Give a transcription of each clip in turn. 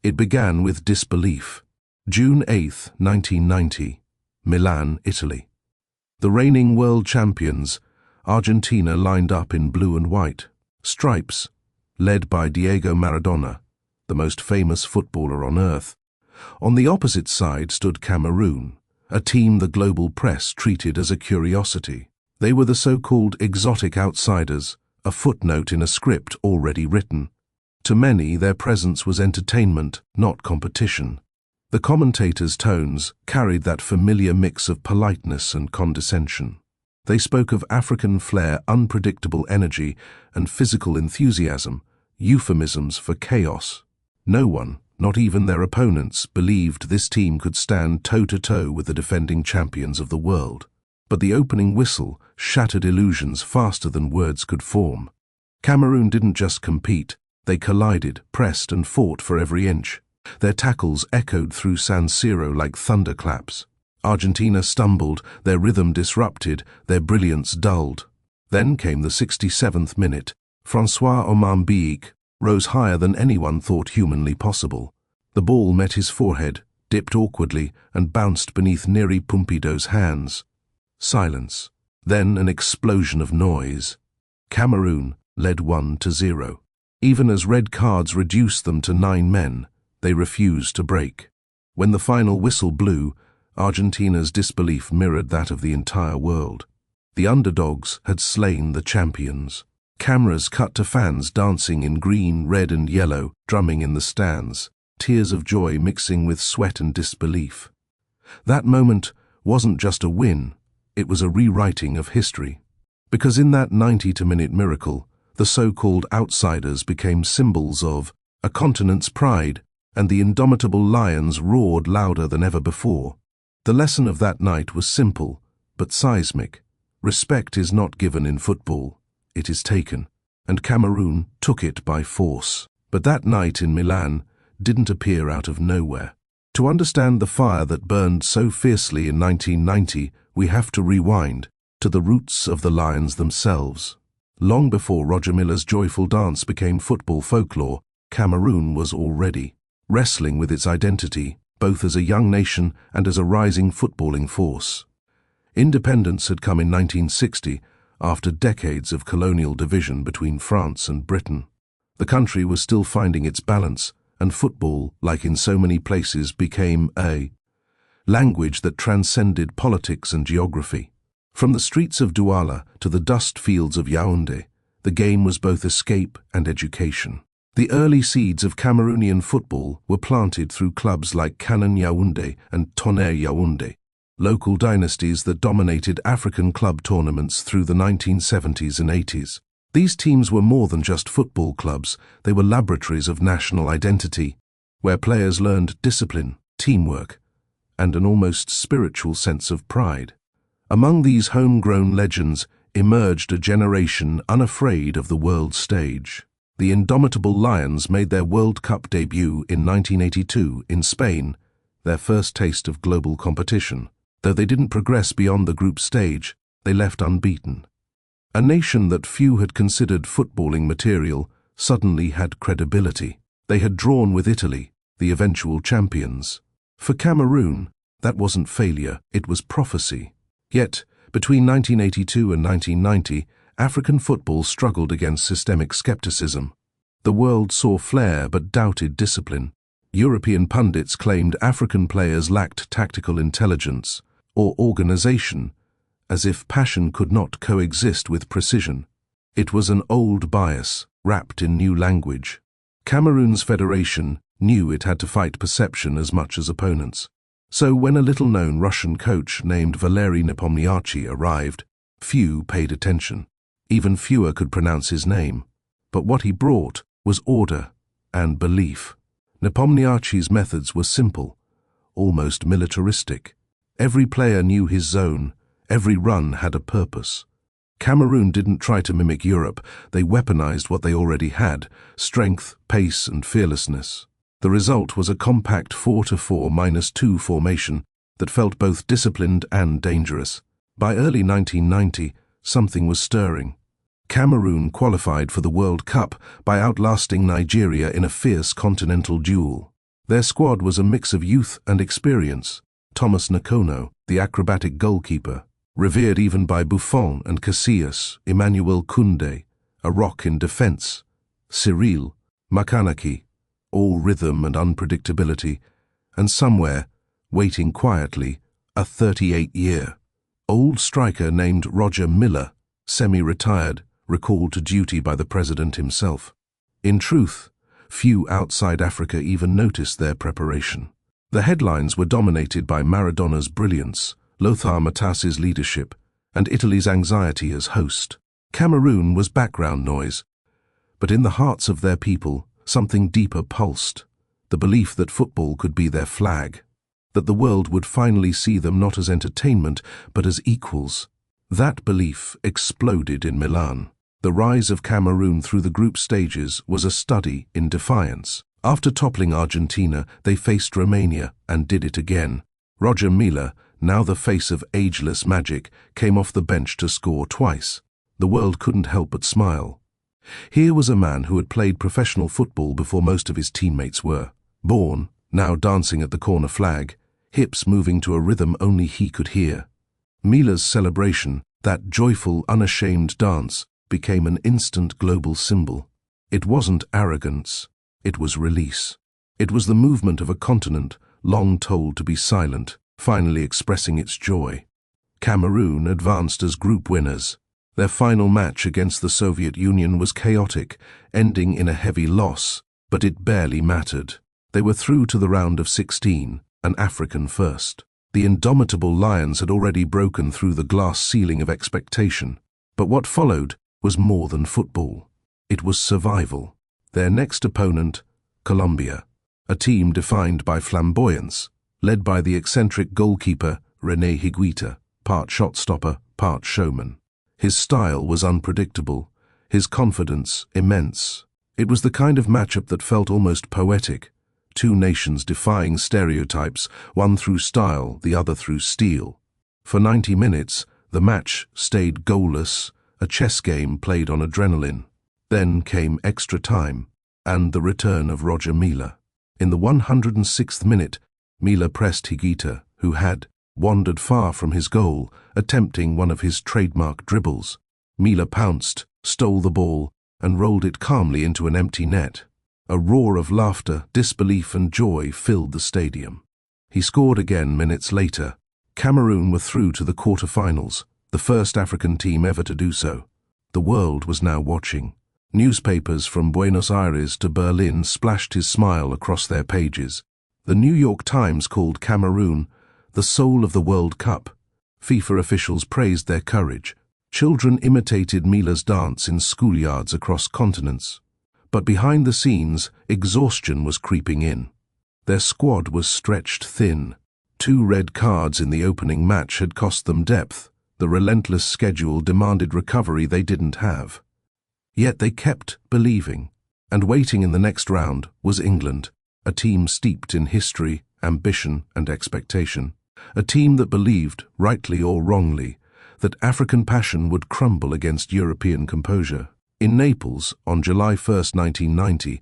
It began with disbelief. June 8, 1990, Milan, Italy. The reigning world champions, Argentina, lined up in blue and white stripes, led by Diego Maradona, the most famous footballer on earth. On the opposite side stood Cameroon, a team the global press treated as a curiosity. They were the so-called exotic outsiders, a footnote in a script already written. To many, their presence was entertainment, not competition. The commentators' tones carried that familiar mix of politeness and condescension. They spoke of African flair, unpredictable energy, and physical enthusiasm, euphemisms for chaos. No one, not even their opponents, believed this team could stand toe-to-toe with the defending champions of the world. But the opening whistle shattered illusions faster than words could form. Cameroon didn't just compete, they collided, pressed, and fought for every inch. Their tackles echoed through San Siro like thunderclaps. Argentina stumbled, their rhythm disrupted, their brilliance dulled. Then came the 67th minute. François Omar rose higher than anyone thought humanly possible. The ball met his forehead, dipped awkwardly, and bounced beneath Neri Pumpido's hands. Silence. Then an explosion of noise. Cameroon led 1-0. Even as red cards reduced them to 9 men, they refused to break. When the final whistle blew, Argentina's disbelief mirrored that of the entire world. The underdogs had slain the champions. Cameras cut to fans dancing in green, red, and yellow, drumming in the stands, tears of joy mixing with sweat and disbelief. That moment wasn't just a win, it was a rewriting of history. Because in that 90-minute miracle, the so-called outsiders became symbols of a continent's pride, and the indomitable lions roared louder than ever before. The lesson of that night was simple, but seismic. Respect is not given in football, it is taken, and Cameroon took it by force. But that night in Milan didn't appear out of nowhere. To understand the fire that burned so fiercely in 1990, we have to rewind to the roots of the Lions themselves. Long before Roger Miller's joyful dance became football folklore, Cameroon was already wrestling with its identity, both as a young nation and as a rising footballing force. Independence had come in 1960, after decades of colonial division between France and Britain. The country was still finding its balance, and football, like in so many places, became a language that transcended politics and geography. From the streets of Douala to the dust fields of Yaoundé, the game was both escape and education. The early seeds of Cameroonian football were planted through clubs like Canon Yaoundé and Tonnerre Yaoundé, local dynasties that dominated African club tournaments through the 1970s and 80s. These teams were more than just football clubs, they were laboratories of national identity, where players learned discipline, teamwork, and an almost spiritual sense of pride. Among these homegrown legends emerged a generation unafraid of the world stage. The indomitable Lions made their World Cup debut in 1982 in Spain, their first taste of global competition. Though they didn't progress beyond the group stage, they left unbeaten. A nation that few had considered footballing material suddenly had credibility. They had drawn with Italy, the eventual champions. For Cameroon, that wasn't failure, it was prophecy. Yet, between 1982 and 1990, African football struggled against systemic skepticism. The world saw flair but doubted discipline. European pundits claimed African players lacked tactical intelligence or organization, as if passion could not coexist with precision. It was an old bias, wrapped in new language. Cameroon's federation knew it had to fight perception as much as opponents. So when a little-known Russian coach named Valery Nepomniachtchi arrived, few paid attention. Even fewer could pronounce his name. But what he brought was order and belief. Nepomniachtchi's methods were simple, almost militaristic. Every player knew his zone, every run had a purpose. Cameroon didn't try to mimic Europe, they weaponized what they already had: strength, pace, and fearlessness. The result was a compact 4-4-2 formation that felt both disciplined and dangerous. By early 1990, something was stirring. Cameroon qualified for the World Cup by outlasting Nigeria in a fierce continental duel. Their squad was a mix of youth and experience. Thomas Nakono, the acrobatic goalkeeper, revered even by Buffon and Casillas; Emmanuel Koundé, a rock in defense; Cyril, Makanaki, all rhythm and unpredictability; and somewhere, waiting quietly, a 38-year-old striker named Roger Milla, semi-retired, recalled to duty by the president himself. In truth, few outside Africa even noticed their preparation. The headlines were dominated by Maradona's brilliance, Lothar Matthäus's leadership, and Italy's anxiety as host. Cameroon was background noise, but in the hearts of their people, something deeper pulsed, the belief that football could be their flag, that the world would finally see them not as entertainment, but as equals. That belief exploded in Milan. The rise of Cameroon through the group stages was a study in defiance. After toppling Argentina, they faced Romania and did it again. Roger Milla, now the face of ageless magic, came off the bench to score twice. The world couldn't help but smile. Here was a man who had played professional football before most of his teammates were. Born, now dancing at the corner flag, hips moving to a rhythm only he could hear. Milla's celebration, that joyful, unashamed dance, became an instant global symbol. It wasn't arrogance, it was release. It was the movement of a continent, long told to be silent, finally expressing its joy. Cameroon advanced as group winners. Their final match against the Soviet Union was chaotic, ending in a heavy loss, but it barely mattered. They were through to the round of 16, an African first. The indomitable Lions had already broken through the glass ceiling of expectation. But what followed was more than football. It was survival. Their next opponent, Colombia, a team defined by flamboyance, led by the eccentric goalkeeper René Higuita, part shot-stopper, part showman. His style was unpredictable, his confidence immense. It was the kind of matchup that felt almost poetic. Two nations defying stereotypes, one through style, the other through steel. For 90 minutes, the match stayed goalless, a chess game played on adrenaline. Then came extra time, and the return of Roger Milla. In the 106th minute, Milla pressed Higuita, who had wandered far from his goal, attempting one of his trademark dribbles. Milla pounced, stole the ball, and rolled it calmly into an empty net. A roar of laughter, disbelief and joy filled the stadium. He scored again minutes later. Cameroon were through to the quarter-finals, the first African team ever to do so. The world was now watching. Newspapers from Buenos Aires to Berlin splashed his smile across their pages. The New York Times called Cameroon the soul of the World Cup. FIFA officials praised their courage. Children imitated Milla's dance in schoolyards across continents. But behind the scenes, exhaustion was creeping in. Their squad was stretched thin. 2 red cards in the opening match had cost them depth. The relentless schedule demanded recovery they didn't have. Yet they kept believing. And waiting in the next round was England, a team steeped in history, ambition, and expectation. A team that believed, rightly or wrongly, that African passion would crumble against European composure. In Naples, on July 1, 1990,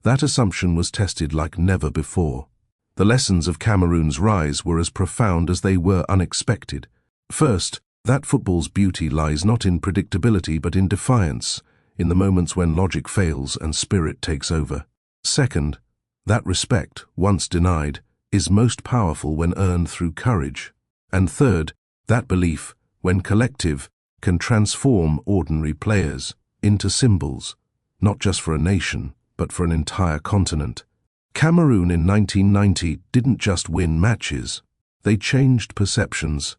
that assumption was tested like never before. The lessons of Cameroon's rise were as profound as they were unexpected. First, that football's beauty lies not in predictability but in defiance, in the moments when logic fails and spirit takes over. Second, that respect, once denied, is most powerful when earned through courage. And third, that belief, when collective, can transform ordinary players into symbols, not just for a nation, but for an entire continent. Cameroon in 1990 didn't just win matches. They changed perceptions.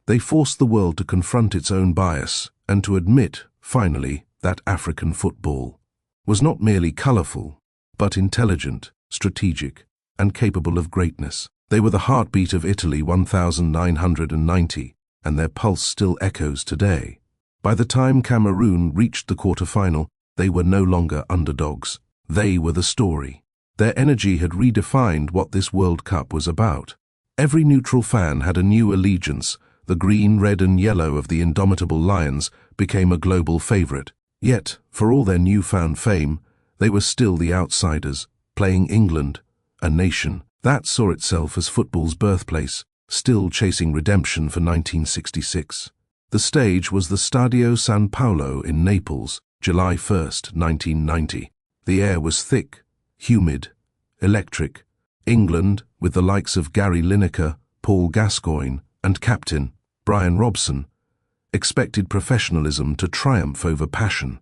They forced the world to confront its own bias and to admit, finally, that African football was not merely colourful, but intelligent, strategic, and capable of greatness. They were the heartbeat of Italy 1990, and their pulse still echoes today. By the time Cameroon reached the quarter-final, they were no longer underdogs. They were the story. Their energy had redefined what this World Cup was about. Every neutral fan had a new allegiance. The green, red and yellow of the indomitable Lions became a global favourite. Yet, for all their newfound fame, they were still the outsiders, playing England, a nation that saw itself as football's birthplace, still chasing redemption for 1966. The stage was the Stadio San Paolo in Naples, July 1st, 1990. The air was thick, humid, electric. England, with the likes of Gary Lineker, Paul Gascoigne, and captain Brian Robson, expected professionalism to triumph over passion.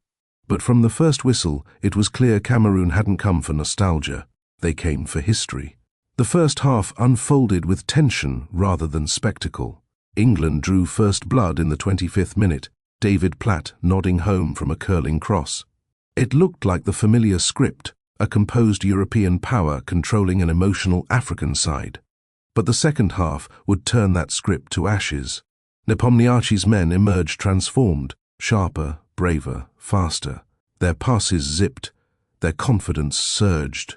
But from the first whistle, it was clear Cameroon hadn't come for nostalgia. They came for history. The first half unfolded with tension rather than spectacle. England drew first blood in the 25th minute, David Platt nodding home from a curling cross. It looked like the familiar script, a composed European power controlling an emotional African side. But the second half would turn that script to ashes. Nepomniachtchi's men emerged transformed, sharper, braver, faster. Their passes zipped, their confidence surged.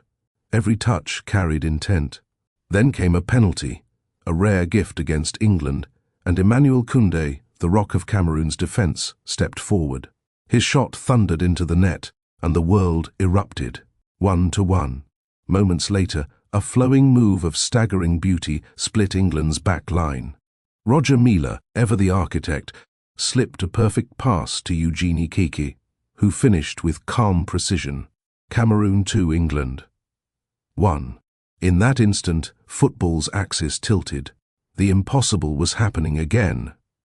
Every touch carried intent. Then came a penalty, a rare gift against England, and Emmanuel Koundé, the rock of Cameroon's defence, stepped forward. His shot thundered into the net, and the world erupted. 1-1. Moments later, a flowing move of staggering beauty split England's back line. Roger Milla, ever the architect, slipped a perfect pass to Eugenie Kiki, who finished with calm precision. Cameroon 2, England 1. In that instant, football's axis tilted. The impossible was happening again.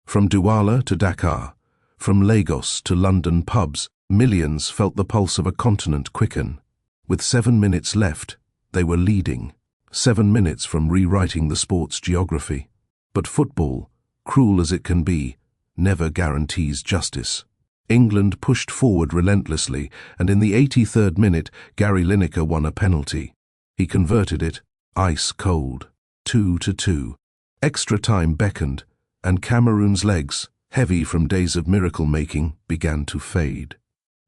From Douala to Dakar, from Lagos to London pubs, millions felt the pulse of a continent quicken. With 7 minutes left, they were leading. 7 minutes from rewriting the sport's geography. But football, cruel as it can be, never guarantees justice. England pushed forward relentlessly, and in the 83rd minute, Gary Lineker won a penalty. He converted it, ice cold. 2-2. Extra time beckoned, and Cameroon's legs, heavy from days of miracle-making, began to fade.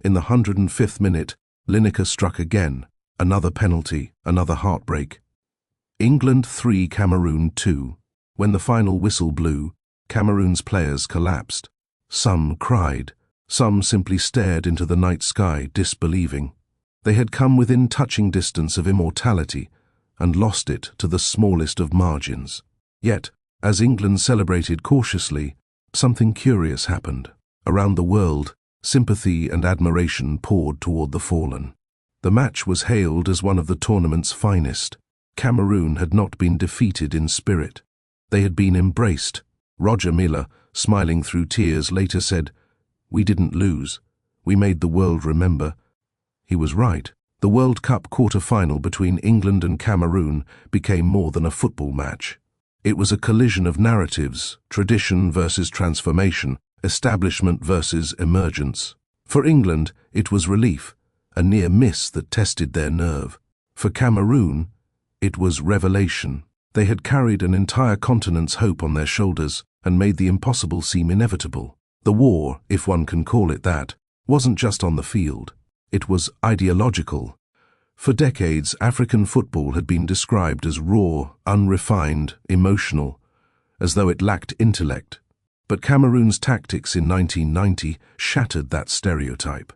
In the 105th minute, Lineker struck again. Another penalty, another heartbreak. England 3, Cameroon 2. When the final whistle blew, Cameroon's players collapsed. Some cried, some simply stared into the night sky, disbelieving. They had come within touching distance of immortality and lost it to the smallest of margins. Yet, as England celebrated cautiously, something curious happened. Around the world, sympathy and admiration poured toward the fallen. The match was hailed as one of the tournament's finest. Cameroon had not been defeated in spirit. They had been embraced. Roger Milla, smiling through tears, later said, "We didn't lose. We made the world remember." He was right. The World Cup quarter-final between England and Cameroon became more than a football match. It was a collision of narratives, tradition versus transformation, establishment versus emergence. For England, it was relief, a near miss that tested their nerve. For Cameroon, it was revelation. They had carried an entire continent's hope on their shoulders and made the impossible seem inevitable. The war, if one can call it that, wasn't just on the field. It was ideological. For decades, African football had been described as raw, unrefined, emotional, as though it lacked intellect. But Cameroon's tactics in 1990 shattered that stereotype.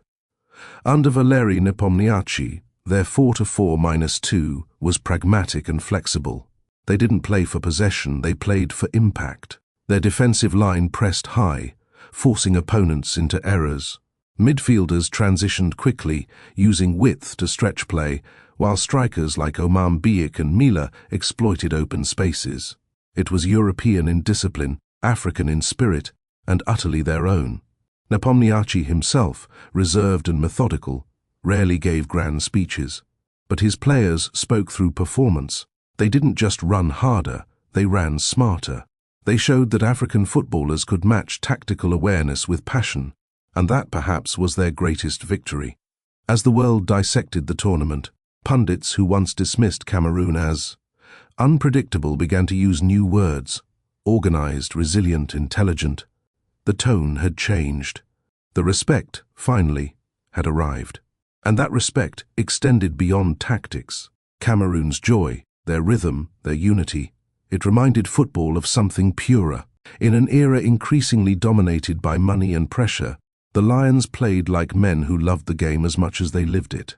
Under Valeri Nepomniachtchi, their 4-4-2 was pragmatic and flexible. They didn't play for possession, they played for impact. Their defensive line pressed high, forcing opponents into errors. Midfielders transitioned quickly, using width to stretch play, while strikers like Omar Mbiyik and Milla exploited open spaces. It was European in discipline, African in spirit, and utterly their own. Nepomniachtchi himself, reserved and methodical, rarely gave grand speeches. But his players spoke through performance. They didn't just run harder, they ran smarter. They showed that African footballers could match tactical awareness with passion, and that perhaps was their greatest victory. As the world dissected the tournament, pundits who once dismissed Cameroon as unpredictable began to use new words: organized, resilient, intelligent. The tone had changed. The respect, finally, had arrived. And that respect extended beyond tactics. Cameroon's joy, their rhythm, their unity, it reminded football of something purer. In an era increasingly dominated by money and pressure, the Lions played like men who loved the game as much as they lived it.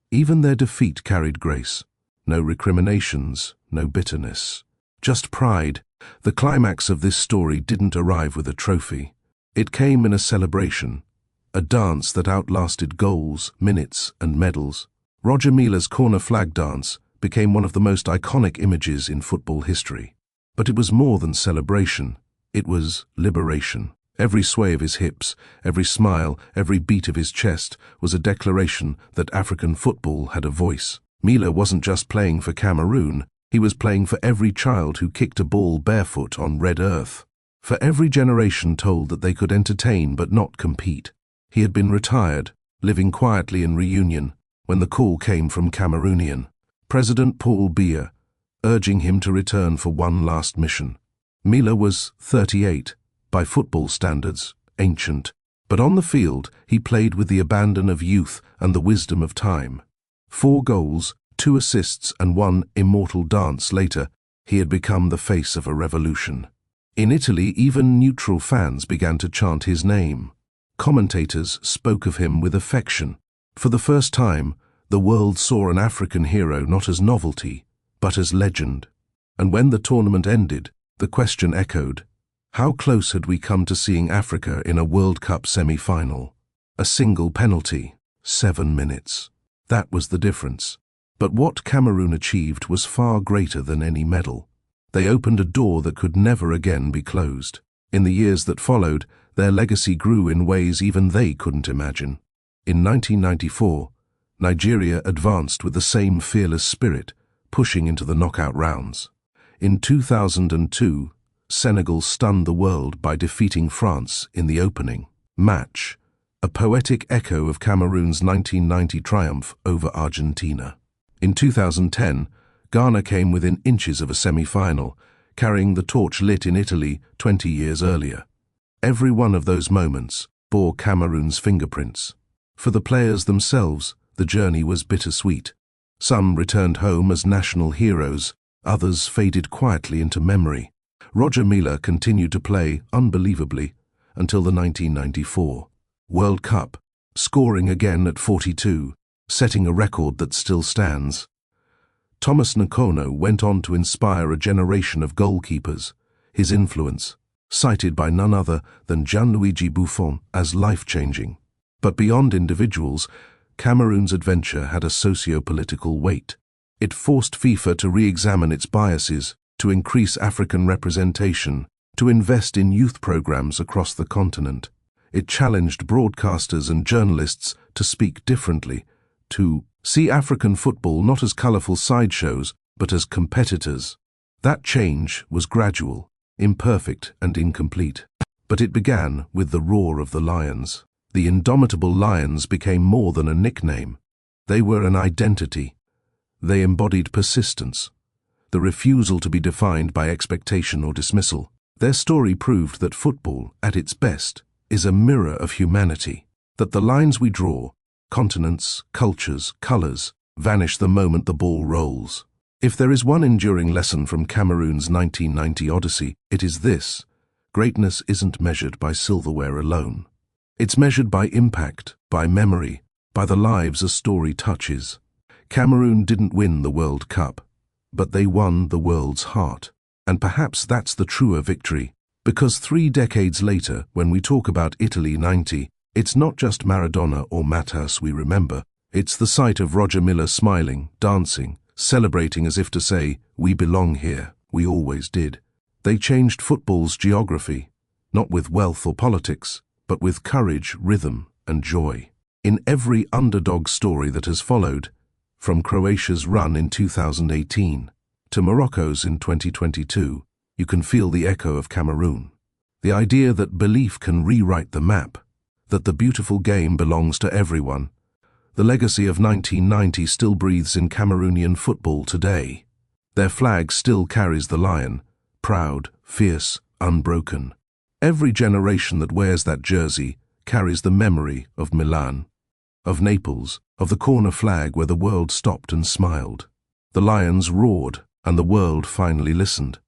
Even their defeat carried grace. No recriminations, no bitterness. Just pride. The climax of this story didn't arrive with a trophy. It came in a celebration, a dance that outlasted goals, minutes, and medals. Roger Mila's corner flag dance became one of the most iconic images in football history. But it was more than celebration. It was liberation. Every sway of his hips, every smile, every beat of his chest was a declaration that African football had a voice. Mila wasn't just playing for Cameroon, he was playing for every child who kicked a ball barefoot on red earth. For every generation told that they could entertain but not compete. He had been retired, living quietly in reunion, when the call came from Cameroonian President Paul Biya, urging him to return for one last mission. Mila was 38, by football standards, ancient, but on the field he played with the abandon of youth and the wisdom of time. 4 goals, 2 assists and 1 immortal dance later, he had become the face of a revolution. In Italy, even neutral fans began to chant his name. Commentators spoke of him with affection. For the first time, the world saw an African hero not as novelty, but as legend. And when the tournament ended, the question echoed, how close had we come to seeing Africa in a World Cup semi-final? A single penalty, 7 minutes. That was the difference. But what Cameroon achieved was far greater than any medal. They opened a door that could never again be closed. In the years that followed, their legacy grew in ways even they couldn't imagine. In 1994, Nigeria advanced with the same fearless spirit, pushing into the knockout rounds. In 2002, Senegal stunned the world by defeating France in the opening match, a poetic echo of Cameroon's 1990 triumph over Argentina. In 2010, Ghana came within inches of a semi-final, carrying the torch lit in Italy 20 years earlier. Every one of those moments bore Cameroon's fingerprints. For the players themselves, the journey was bittersweet. Some returned home as national heroes, others faded quietly into memory. Roger Mila continued to play unbelievably until the 1994 World Cup, scoring again at 42, setting a record that still stands. Thomas Nkono went on to inspire a generation of goalkeepers, his influence, cited by none other than Gianluigi Buffon, as life-changing. But beyond individuals, Cameroon's adventure had a socio-political weight. It forced FIFA to re-examine its biases, to increase African representation, to invest in youth programs across the continent. It challenged broadcasters and journalists to speak differently, to see African football not as colourful sideshows, but as competitors. That change was gradual, imperfect and incomplete. But it began with the roar of the Lions. The indomitable Lions became more than a nickname. They were an identity. They embodied persistence, the refusal to be defined by expectation or dismissal. Their story proved that football, at its best, is a mirror of humanity, that the lines we draw, continents, cultures, colours, vanish the moment the ball rolls. If there is one enduring lesson from Cameroon's 1990 Odyssey, it is this: greatness isn't measured by silverware alone. It's measured by impact, by memory, by the lives a story touches. Cameroon didn't win the World Cup, but they won the world's heart. And perhaps that's the truer victory, because 3 decades later, when we talk about Italy '90, it's not just Maradona or Matas we remember. It's the sight of Roger Mila smiling, dancing, celebrating as if to say, we belong here, we always did. They changed football's geography, not with wealth or politics, but with courage, rhythm, and joy. In every underdog story that has followed, from Croatia's run in 2018 to Morocco's in 2022, you can feel the echo of Cameroon. The idea that belief can rewrite the map, that the beautiful game belongs to everyone. The legacy of 1990 still breathes in Cameroonian football today. Their flag still carries the lion, proud, fierce, unbroken. Every generation that wears that jersey carries the memory of Milan, of Naples, of the corner flag where the world stopped and smiled. The Lions roared, and the world finally listened.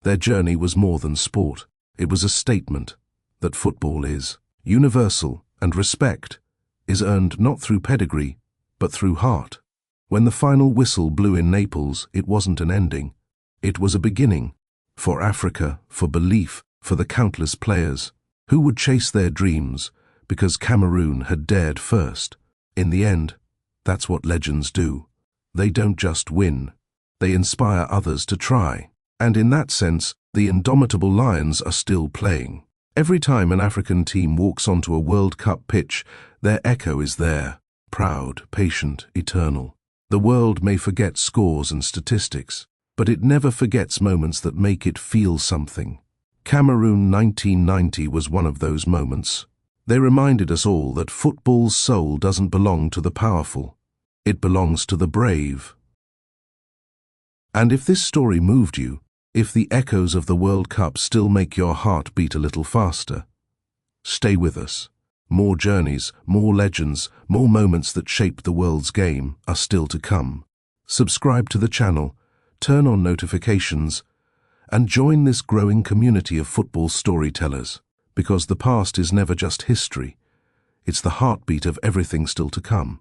Their journey was more than sport. It was a statement that football is universal, and respect is earned not through pedigree, but through heart. When the final whistle blew in Naples, it wasn't an ending. It was a beginning. For Africa, for belief, for the countless players who would chase their dreams because Cameroon had dared first. In the end, that's what legends do. They don't just win. They inspire others to try. And in that sense, the indomitable Lions are still playing. Every time an African team walks onto a World Cup pitch, their echo is there. Proud, patient, eternal. The world may forget scores and statistics, but it never forgets moments that make it feel something. Cameroon 1990 was one of those moments. They reminded us all that football's soul doesn't belong to the powerful. It belongs to the brave. And if this story moved you, if the echoes of the World Cup still make your heart beat a little faster, stay with us. More journeys, more legends, more moments that shaped the world's game are still to come. Subscribe to the channel, turn on notifications, and join this growing community of football storytellers, because the past is never just history. It's the heartbeat of everything still to come.